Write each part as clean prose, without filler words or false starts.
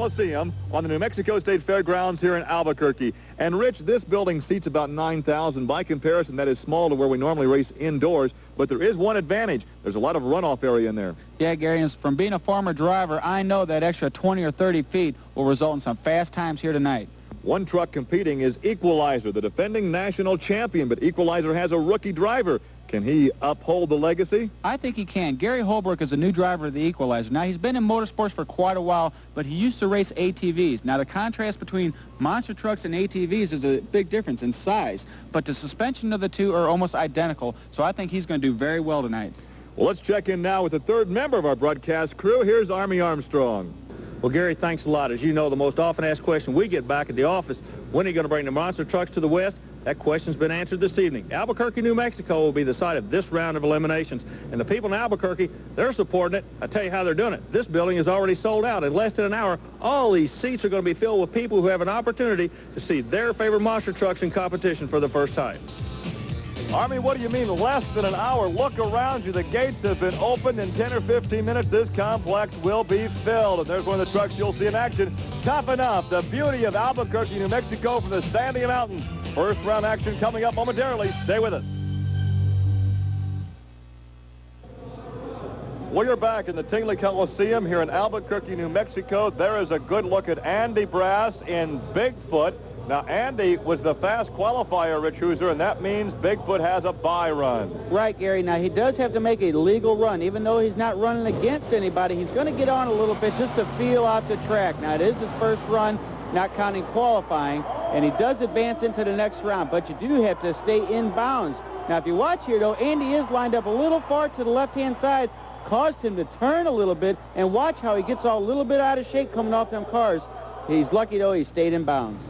Coliseum on the New Mexico State Fairgrounds here in Albuquerque. And, Rich, this building seats about 9,000. By comparison, that is small to where we normally race indoors. But there is one advantage. There's a lot of runoff area in there. Yeah, Gary, and from being a former driver, I know that extra 20 or 30 feet will result in some fast times here tonight. One truck competing is Equalizer, the defending national champion. But Equalizer has a rookie driver. Can he uphold the legacy? I think he can. Gary Holbrook is a new driver of the Equalizer. Now, he's been in motorsports for quite a while, but he used to race ATVs. Now, the contrast between monster trucks and ATVs is a big difference in size, but the suspension of the two are almost identical, so I think he's going to do very well tonight. Well, let's check in now with the third member of our broadcast crew. Here's Army Armstrong. Well, Gary, thanks a lot. As you know, the most often asked question we get back at the office, when are you going to bring the monster trucks to the West? That question's been answered this evening. Albuquerque, New Mexico will be the site of this round of eliminations. And the people in Albuquerque, they're supporting it. I'll tell you how they're doing it. This building is already sold out. In less than an hour, all these seats are going to be filled with people who have an opportunity to see their favorite monster trucks in competition for the first time. Army, what do you mean less than an hour? Look around you. The gates have been opened. In 10 or 15 minutes, this complex will be filled. And there's one of the trucks you'll see in action. Tough enough. The beauty of Albuquerque, New Mexico from the Sandia Mountains. First round action coming up momentarily. Stay with us. We're back in the Tingley Coliseum here in Albuquerque, New Mexico. There is a good look at Andy Brass in Bigfoot. Now, Andy was the fast qualifier, Rich Hooser, and that means Bigfoot has a bye run. Right, Gary. Now, he does have to make a legal run. Even though he's not running against anybody, he's going to get on a little bit just to feel out the track. Now, it is his first run, not counting qualifying, and he does advance into the next round, but you do have to stay in bounds. Now, if you watch here, though, Andy is lined up a little far to the left-hand side, caused him to turn a little bit, and watch how he gets all a little bit out of shape coming off them cars. He's lucky, though, he stayed in bounds.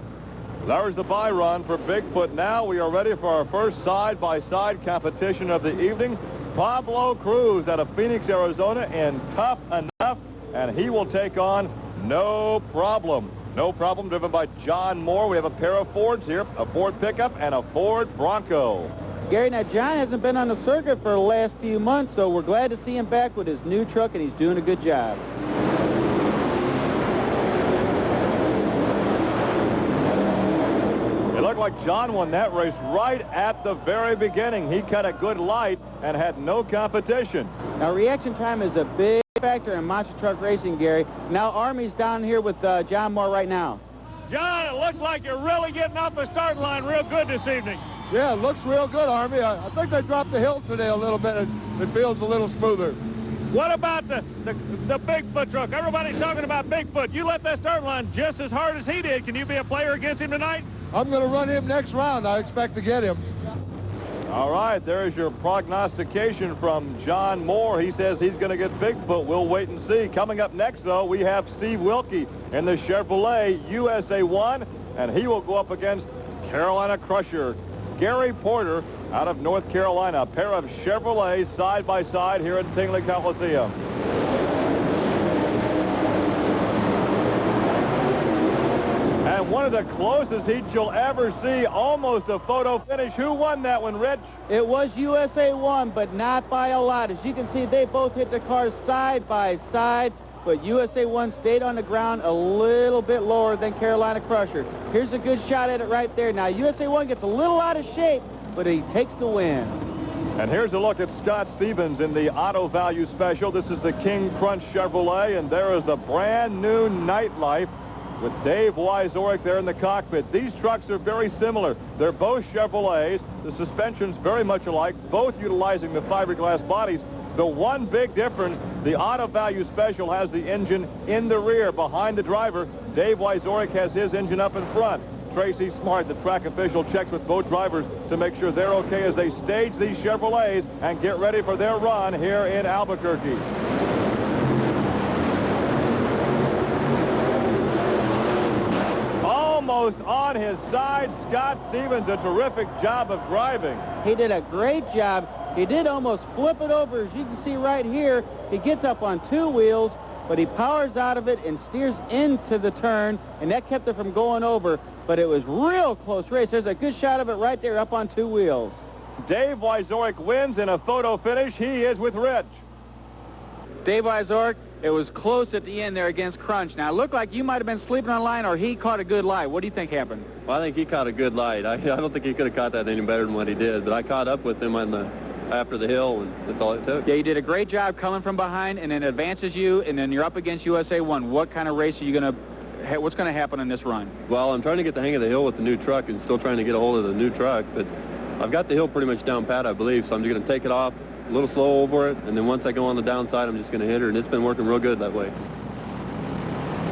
There's the bye run for Bigfoot. Now we are ready for our first side-by-side competition of the evening. Pablo Cruz out of Phoenix, Arizona, in Tough Enough, and he will take on No Problem. No Problem, driven by John Moore. We have a pair of Fords here, a Ford pickup and a Ford Bronco. Gary, now John hasn't been on the circuit for the last few months, so we're glad to see him back with his new truck, and he's doing a good job. It looked like John won that race right at the very beginning. He cut a good light and had no competition. Now, reaction time is a big factor in monster truck racing, Gary. Now, Army's down here with John Moore right now. John, it looks like you're really getting off the starting line real good this evening. Yeah, it looks real good, Army. I think they dropped the hill today a little bit. It feels a little smoother. What about the Bigfoot truck? Everybody's talking about Bigfoot. You let that start line just as hard as he did. Can you be a player against him tonight? I'm going to run him next round. I expect to get him. All right, there's your prognostication from John Moore. He says he's going to get Bigfoot. We'll wait and see. Coming up next, though, we have Steve Wilkie in the Chevrolet USA 1, and he will go up against Carolina Crusher Gary Porter out of North Carolina. A pair of Chevrolets side by side here at Tingley Coliseum. And one of the closest heats you'll ever see, almost a photo finish. Who won that one, Rich? It was USA 1, but not by a lot. As you can see, they both hit the cars side by side, but USA 1 stayed on the ground a little bit lower than Carolina Crusher. Here's a good shot at it right there. Now, USA 1 gets a little out of shape, but he takes the win. And here's a look at Scott Stevens in the Auto Value Special. This is the King Crunch Chevrolet, and there is the brand new Nightlife with Dave Wyzorek there in the cockpit. These trucks are very similar. They're both Chevrolets. The suspension's very much alike, both utilizing the fiberglass bodies. The one big difference, the Auto Value Special has the engine in the rear behind the driver. Dave Wyzorek has his engine up in front. Tracy Smart, the track official, checks with both drivers to make sure they're okay as they stage these Chevrolets and get ready for their run here in Albuquerque. Almost on his side, Scott Stevens, a terrific job of driving. He did a great job. He did almost flip it over. As you can see right here, he gets up on two wheels, but he powers out of it and steers into the turn, and that kept it from going over. But it was real close race. There's a good shot of it right there up on two wheels. Dave Wyzorek wins in a photo finish. He is with Rich. Dave Wyzorek, It was close at the end there against Crunch. Now, it looked like you might have been sleeping on line or he caught a good light. What do you think happened? Well, I think he caught a good light. I don't think he could have caught that any better than what he did, but I caught up with him after the hill, and that's all it took. Yeah, you did a great job coming from behind, and then advances you, and then you're up against USA 1. What kind of race are you going to, what's going to happen in this run? Well, I'm trying to get the hang of the hill with the new truck and still trying to get a hold of the new truck, but I've got the hill pretty much down pat, I believe, so I'm just going to take it off, a little slow over it, and then once I go on the downside, I'm just going to hit her, and it's been working real good that way.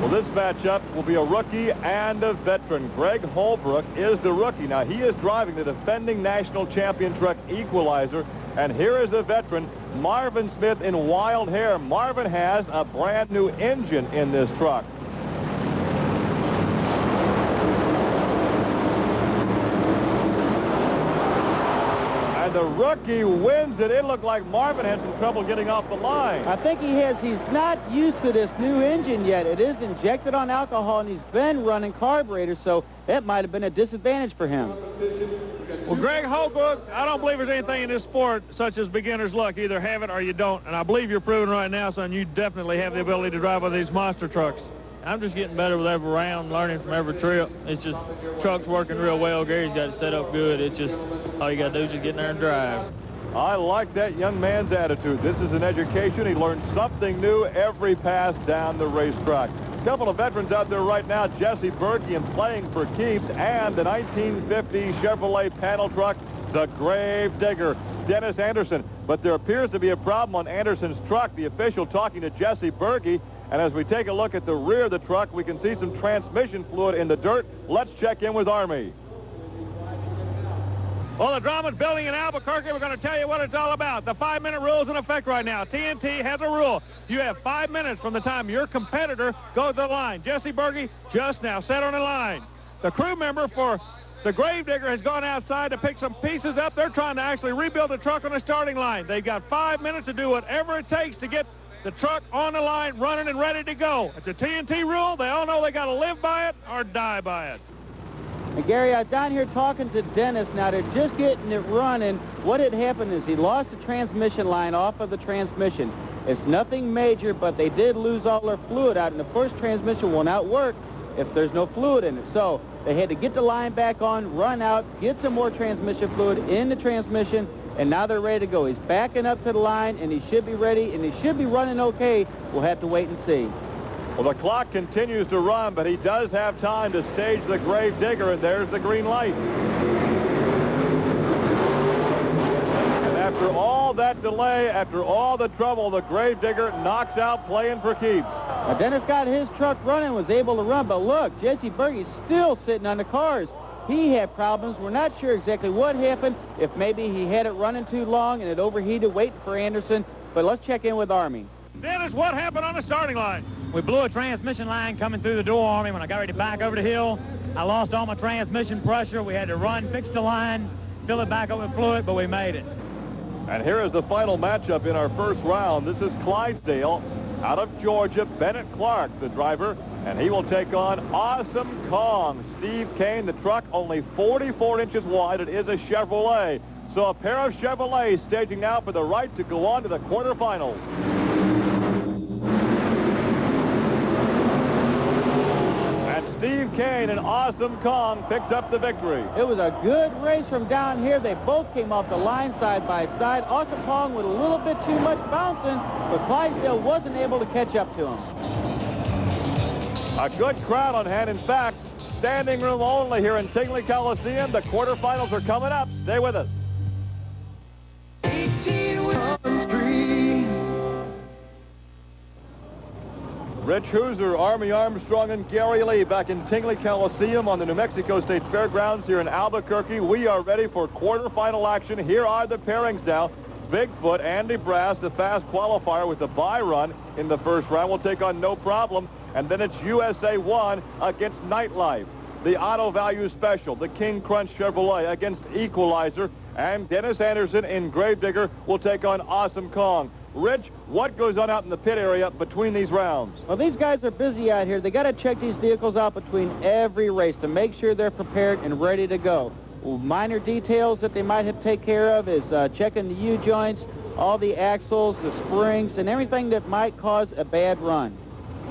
Well, this matchup will be a rookie and a veteran. Greg Holbrook is the rookie. Now, he is driving the defending national champion truck Equalizer, and here is a veteran, Marvin Smith in Wild Hair. Marvin has a brand new engine in this truck. And the rookie wins it. It looked like Marvin had some trouble getting off the line. I think he has. He's not used to this new engine yet. It is injected on alcohol, and he's been running carburetors, so that might have been a disadvantage for him. Well, Greg Holbrook, I don't believe there's anything in this sport such as beginner's luck. Either have it or you don't. And I believe you're proving right now, son, you definitely have the ability to drive one of these monster trucks. I'm just getting better with every round, learning from every trip. It's just, truck's working real well. Gary's got it set up good. It's just, all you got to do is just get in there and drive. I like that young man's attitude. This is an education. He learns something new every pass down the racetrack. A couple of veterans out there right now, Jesse Berkey playing for keeps, and the 1950 Chevrolet panel truck, the Gravedigger, Dennis Anderson. But there appears to be a problem on Anderson's truck. The official talking to Jesse Berkey. And as we take a look at the rear of the truck, we can see some transmission fluid in the dirt. Let's check in with Army. Well, the drama's building in Albuquerque. We're going to tell you what it's all about. The 5-minute rule is in effect right now. TNT has a rule. You have 5 minutes from the time your competitor goes to the line. Jesse Berkey just now set on the line. The crew member for the Gravedigger has gone outside to pick some pieces up. They're trying to actually rebuild the truck on the starting line. They've got 5 minutes to do whatever it takes to get the truck on the line, running and ready to go. It's a TNT rule. They all know they got to live by it or die by it. And Gary, I'm down here talking to Dennis. Now, they're just getting it running. What had happened is he lost the transmission line off of the transmission. It's nothing major, but they did lose all their fluid out, and the first transmission will not work if there's no fluid in it. So they had to get the line back on, run out, get some more transmission fluid in the transmission, and now they're ready to go. He's backing up to the line, and he should be ready, and he should be running okay. We'll have to wait and see. Well, the clock continues to run, but he does have time to stage the Gravedigger, and there's the green light. And after all that delay, after all the trouble, the Gravedigger knocks out playing for keeps. Now, Dennis got his truck running, was able to run, but look, Jesse Berkey's still sitting on the cars. He had problems. We're not sure exactly what happened, if maybe he had it running too long and it overheated waiting for Anderson, but let's check in with Army. Dennis, what happened on the starting line? We blew a transmission line coming through the door, Army. When I got ready to back over the hill, I lost all my transmission pressure. We had to run, fix the line, fill it back up with fluid, but we made it. And here is the final matchup in our first round. This is Clydesdale out of Georgia. Bennett Clark, the driver, and he will take on Awesome Kong. Steve Kane, the truck only 44 inches wide. It is a Chevrolet. So a pair of Chevrolets staging now for the right to go on to the quarterfinals. Steve Kane and Awesome Kong picked up the victory. It was a good race from down here. They both came off the line side by side. Awesome Kong with a little bit too much bouncing, but Clydesdale wasn't able to catch up to him. A good crowd on hand. In fact, standing room only here in Tingley Coliseum. The quarterfinals are coming up. Stay with us. Rich Hooser, Army Armstrong, and Gary Lee back in Tingley Coliseum on the New Mexico State Fairgrounds here in Albuquerque. We are ready for quarterfinal action. Here are the pairings now. Bigfoot, Andy Brass, the fast qualifier with the bye run in the first round, will take on No Problem. And then it's USA 1 against Nightlife. The Auto Value Special, the King Crunch Chevrolet against Equalizer. And Dennis Anderson in Gravedigger will take on Awesome Kong. Rich, what goes on out in the pit area between these rounds? Well, these guys are busy out here. They got to check these vehicles out between every race to make sure they're prepared and ready to go. Well, minor details that they might have to take care of is checking the U-joints, all the axles, the springs, and everything that might cause a bad run.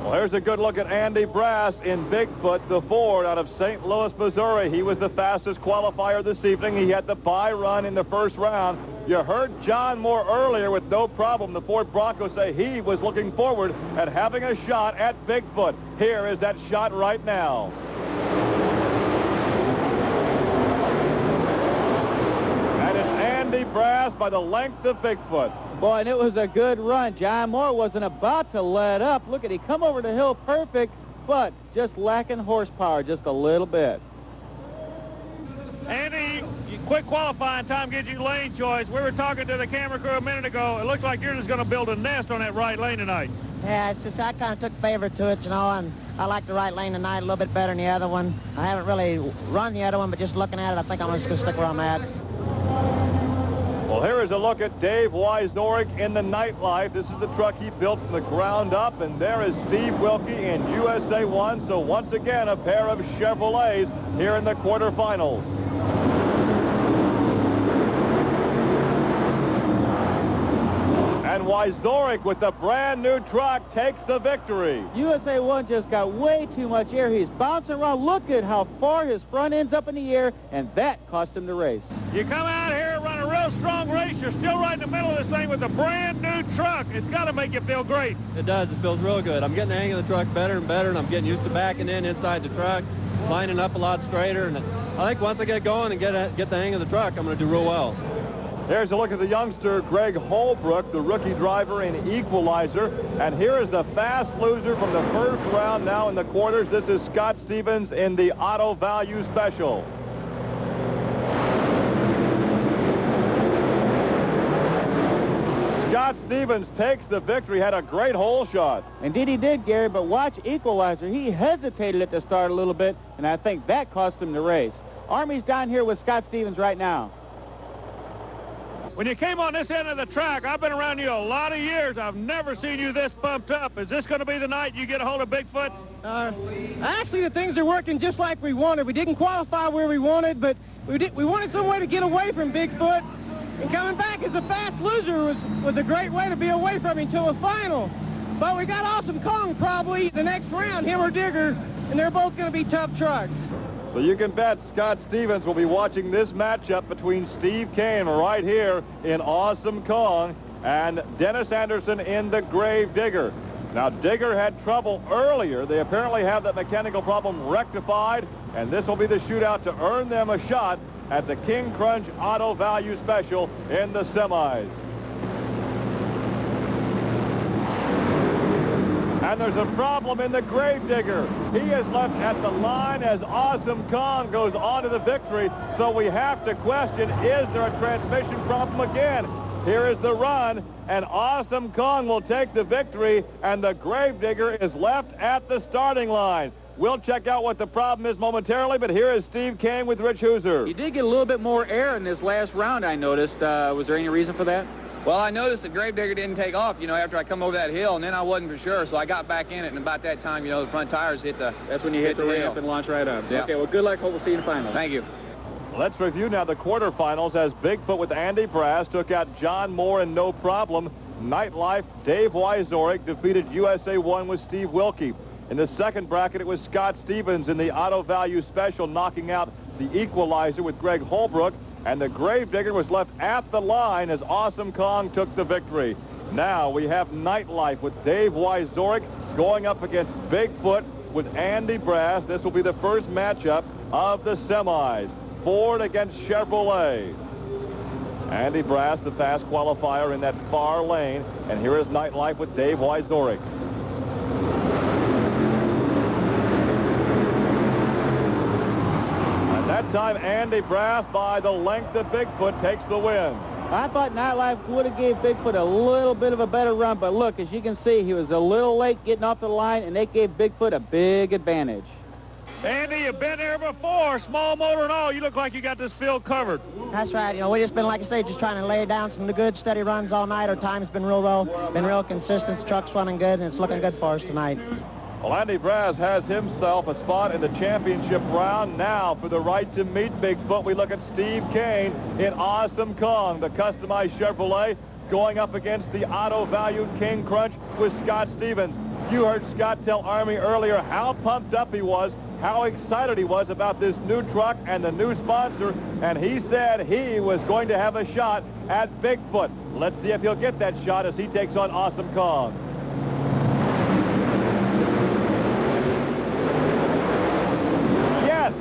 Well, here's a good look at Andy Brass in Bigfoot, the Ford out of St. Louis, Missouri. He was the fastest qualifier this evening. He had the bye run in the first round. You heard John Moore earlier with no problem, the Ford Bronco, say he was looking forward at having a shot at Bigfoot. Here is that shot right now. And it's Andy Brass by the length of Bigfoot. Boy, and it was a good run. John Moore wasn't about to let up. Look at, he come over the hill perfect, but just lacking horsepower just a little bit. Andy, quick qualifying time gives you lane choice. We were talking to the camera crew a minute ago. It looks like you're just going to build a nest on that right lane tonight. Yeah, it's just I kind of took favor to it, you know, and I like the right lane tonight a little bit better than the other one. I haven't really run the other one, but just looking at it, I think I'm just going to stick where I'm at. Well, here is a look at Dave Wyzorek in the Nightlife. This is the truck he built from the ground up, and there is Steve Wilkie in USA 1. So once again, a pair of Chevrolets here in the quarterfinals. And Wyzorek with the brand new truck takes the victory. USA 1 just got way too much air. He's bouncing around. Look at how far his front end's up in the air, and that cost him the race. You come out here and run a real strong race. You're still right in the middle of this thing with a brand new truck. It's got to make you feel great. It does. It feels real good. I'm getting the hang of the truck better and better, and I'm getting used to backing in inside the truck, lining up a lot straighter. And I think once I get going and get the hang of the truck, I'm going to do real well. Here's a look at the youngster, Greg Holbrook, the rookie driver in Equalizer. And here is the fast loser from the first round now in the quarters. This is Scott Stevens in the Auto Value Special. Scott Stevens takes the victory, had a great hole shot. Indeed he did, Gary, but watch Equalizer. He hesitated at the start a little bit, and I think that cost him the race. Army's down here with Scott Stevens right now. When you came on this end of the track, I've been around you a lot of years. I've never seen you this pumped up. Is this going to be the night you get a hold of Bigfoot? Actually, the things are working just like we wanted. We didn't qualify where we wanted, but we wanted some way to get away from Bigfoot. And coming back as a fast loser was a great way to be away from him until the final. But we got Awesome Kong probably the next round, him or Digger, and they're both going to be tough trucks. So you can bet Scott Stevens will be watching this matchup between Steve Kane right here in Awesome Kong and Dennis Anderson in the Gravedigger. Now, Digger had trouble earlier. They apparently have that mechanical problem rectified, and this will be the shootout to earn them a shot at the King Crunch Auto Value Special in the semis. And there's a problem in the Gravedigger. He is left at the line as Awesome Kong goes on to the victory. So we have to question, is there a transmission problem again? Here is the run, and Awesome Kong will take the victory, and the Gravedigger is left at the starting line. We'll check out what the problem is momentarily, but here is Steve Kane with Rich Hooser. He did get a little bit more air in this last round, I noticed. Was there any reason for that? Well, I noticed the Gravedigger didn't take off, you know, after I come over that hill, and then I wasn't for sure, so I got back in it, and about that time, you know, the front tires hit the... That's when you hit the ramp and launch right up. Yeah. Okay, well, good luck. Hope we'll see you in the final. Thank you. Let's review now the quarterfinals as Bigfoot with Andy Brass took out John Moore and no problem. Nightlife, Dave Wyzorek defeated USA 1 with Steve Wilkie. In the second bracket, it was Scott Stevens in the Auto Value Special knocking out the Equalizer with Greg Holbrook. And the Gravedigger was left at the line as Awesome Kong took the victory. Now we have Nightlife with Dave Wyzorek going up against Bigfoot with Andy Brass. This will be the first matchup of the semis. Ford against Chevrolet. Andy Brass, the fast qualifier in that far lane. And here is Nightlife with Dave Wyzorek. That time, Andy Brass, by the length of Bigfoot, takes the win. I thought Nightlife would have gave Bigfoot a little bit of a better run, but look, as you can see, he was a little late getting off the line, and they gave Bigfoot a big advantage. Andy, you've been there before, small motor and all. You look like you got this field covered. That's right. You know, we just been, like I say, just trying to lay down some good, steady runs all night. Our time's been real low, been real consistent. The truck's running good, and it's looking good for us tonight. Well, Andy Brass has himself a spot in the championship round. Now, for the right to meet Bigfoot, we look at Steve Kane in Awesome Kong, the customized Chevrolet. going up against the auto-valued King Crunch with Scott Stevens. You heard Scott tell Army earlier how pumped up he was, how excited he was about this new truck and the new sponsor, and he said he was going to have a shot at Bigfoot. Let's see if he'll get that shot as he takes on Awesome Kong. Yes,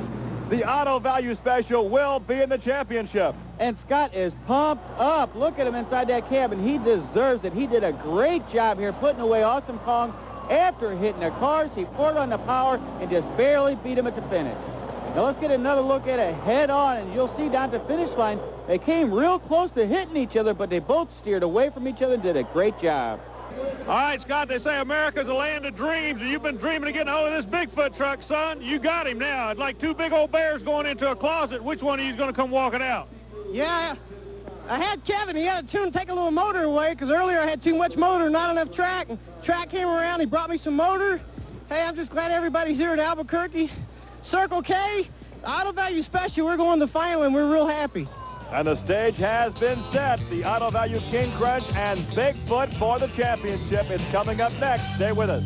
the auto value special will be in the championship. And Scott is pumped up. Look at him inside that cabin. He deserves it. He did a great job here putting away Awesome Kong. After hitting the cars, he poured on the power and just barely beat him at the finish. Now let's get another look at it head on, and you'll see down the finish line, they came real close to hitting each other, but they both steered away from each other and did a great job. All right, Scott, they say America's a land of dreams, and you've been dreaming of getting a hold of this Bigfoot truck, son. You got him now. It's like two big old bears going into a closet. Which one of you is going to come walking out? Yeah, I had Kevin. He had a tune take a little motor away because earlier I had too much motor, not enough track. And track came around. He brought me some motor. Hey, I'm just glad everybody's here in Albuquerque. Circle K, auto value special. We're going to the final, and we're real happy. And the stage has been set. The auto value King Crunch and Bigfoot for the championship. It's coming up next. Stay with us.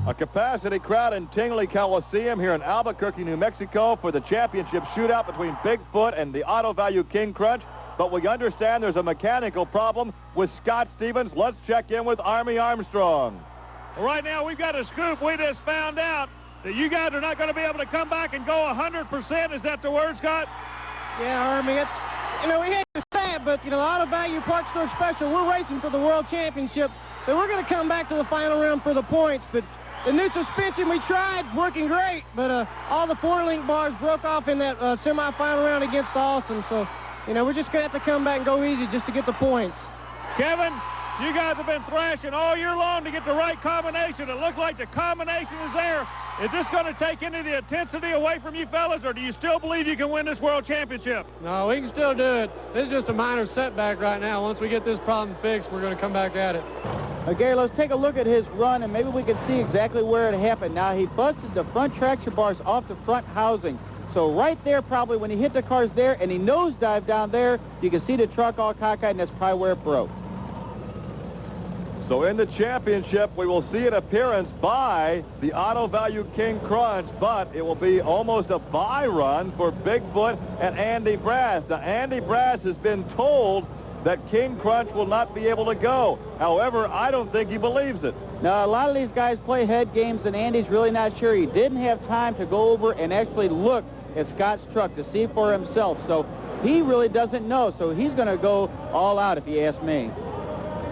A capacity crowd in Tingley Coliseum here in Albuquerque, New Mexico for the championship shootout between Bigfoot and the auto value King Crunch. But we understand there's a mechanical problem with Scott Stevens. Let's check in with Army Armstrong. Well, right now we've got a scoop. We just found out that you guys are not going to be able to come back and go 100%. Is that the word, Scott? Yeah, Army, it's, we hate to say it, but, auto value parts store special, we're racing for the world championship. So we're going to come back to the final round for the points. But the new suspension we tried, working great, but all the 4-link bars broke off in that semifinal round against Austin. So, we're just going to have to come back and go easy just to get the points. Kevin, you guys have been thrashing all year long to get the right combination. It looks like the combination is there. Is this going to take any of the intensity away from you fellas, or do you still believe you can win this world championship? No, we can still do it. This is just a minor setback right now. Once we get this problem fixed, we're going to come back at it. Okay, let's take a look at his run, and maybe we can see exactly where it happened. Now, he busted the front traction bars off the front housing. So right there, probably when he hit the cars there and he nosedived down there, you can see the truck all cockeyed, and that's probably where it broke. So in the championship, we will see an appearance by the auto value King Crunch, but it will be almost a bye run for Bigfoot and Andy Brass. Now, Andy Brass has been told that King Crunch will not be able to go. However, I don't think he believes it. Now, a lot of these guys play head games, and Andy's really not sure. He didn't have time to go over and actually look at Scott's truck to see for himself. So he really doesn't know. So he's going to go all out if you ask me.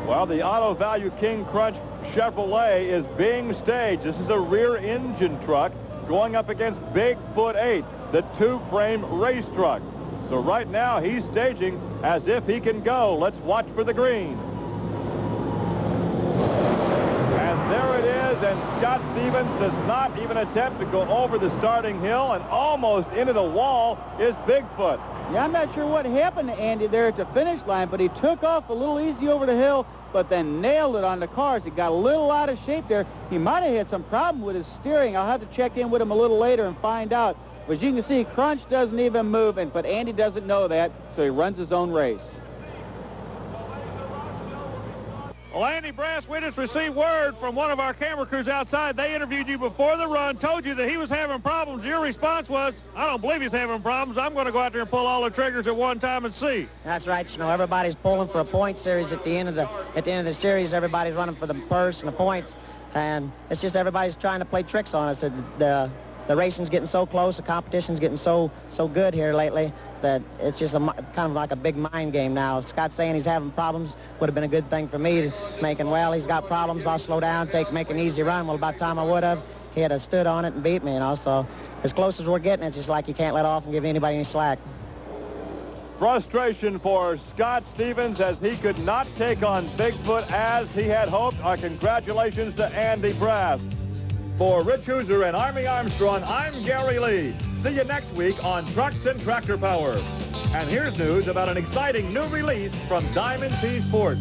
Well, the auto value King Crunch Chevrolet is being staged. This is a rear engine truck going up against Bigfoot 8, the two-frame race truck. So right now he's staging as if he can go. Let's watch for the green. And there it is, and Scott Stevens does not even attempt to go over the starting hill, and almost into the wall is Bigfoot. Yeah, I'm not sure what happened to Andy there at the finish line, but he took off a little easy over the hill, but then nailed it on the cars. He got a little out of shape there. He might have had some problem with his steering. I'll have to check in with him a little later and find out. But as you can see, Crunch doesn't even move, but Andy doesn't know that, so he runs his own race. Well, Andy Brass, we just received word from one of our camera crews outside. They interviewed you before the run, told you that he was having problems. Your response was, I don't believe he's having problems. I'm going to go out there and pull all the triggers at one time and see. That's right. Everybody's pulling for a point series at the end of the series. Everybody's running for the purse and the points, and it's just everybody's trying to play tricks on us. The racing's getting so close, the competition's getting so good here lately that it's just kind of like a big mind game now. Scott's saying he's having problems. Would have been a good thing for me to making, well, he's got problems, I'll slow down, make an easy run. Well, about the time I would have, he had stood on it and beat me, So as close as we're getting, it's just like you can't let off and give anybody any slack. Frustration for Scott Stevens as he could not take on Bigfoot as he had hoped. Our congratulations to Andy Brass. For Rich Hooser and Army Armstrong, I'm Gary Lee. See you next week on Trucks and Tractor Power. And here's news about an exciting new release from Diamond P Sports.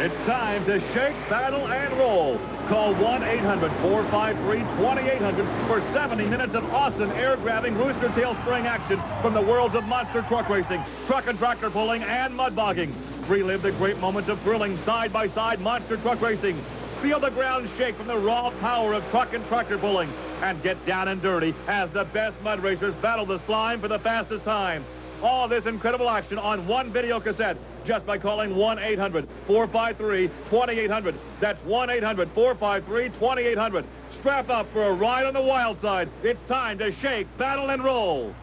It's time to shake, battle, and roll. Call 1-800-453-2800 for 70 minutes of awesome air-grabbing rooster tail spring action from the worlds of monster truck racing, truck and tractor pulling, and mud bogging. Relive the great moments of thrilling side-by-side monster truck racing. Feel the ground shake from the raw power of truck and tractor pulling. And get down and dirty as the best mud racers battle the slime for the fastest time. All this incredible action on one video cassette just by calling 1-800-453-2800. That's 1-800-453-2800. Strap up for a ride on the wild side. It's time to shake, battle, and roll.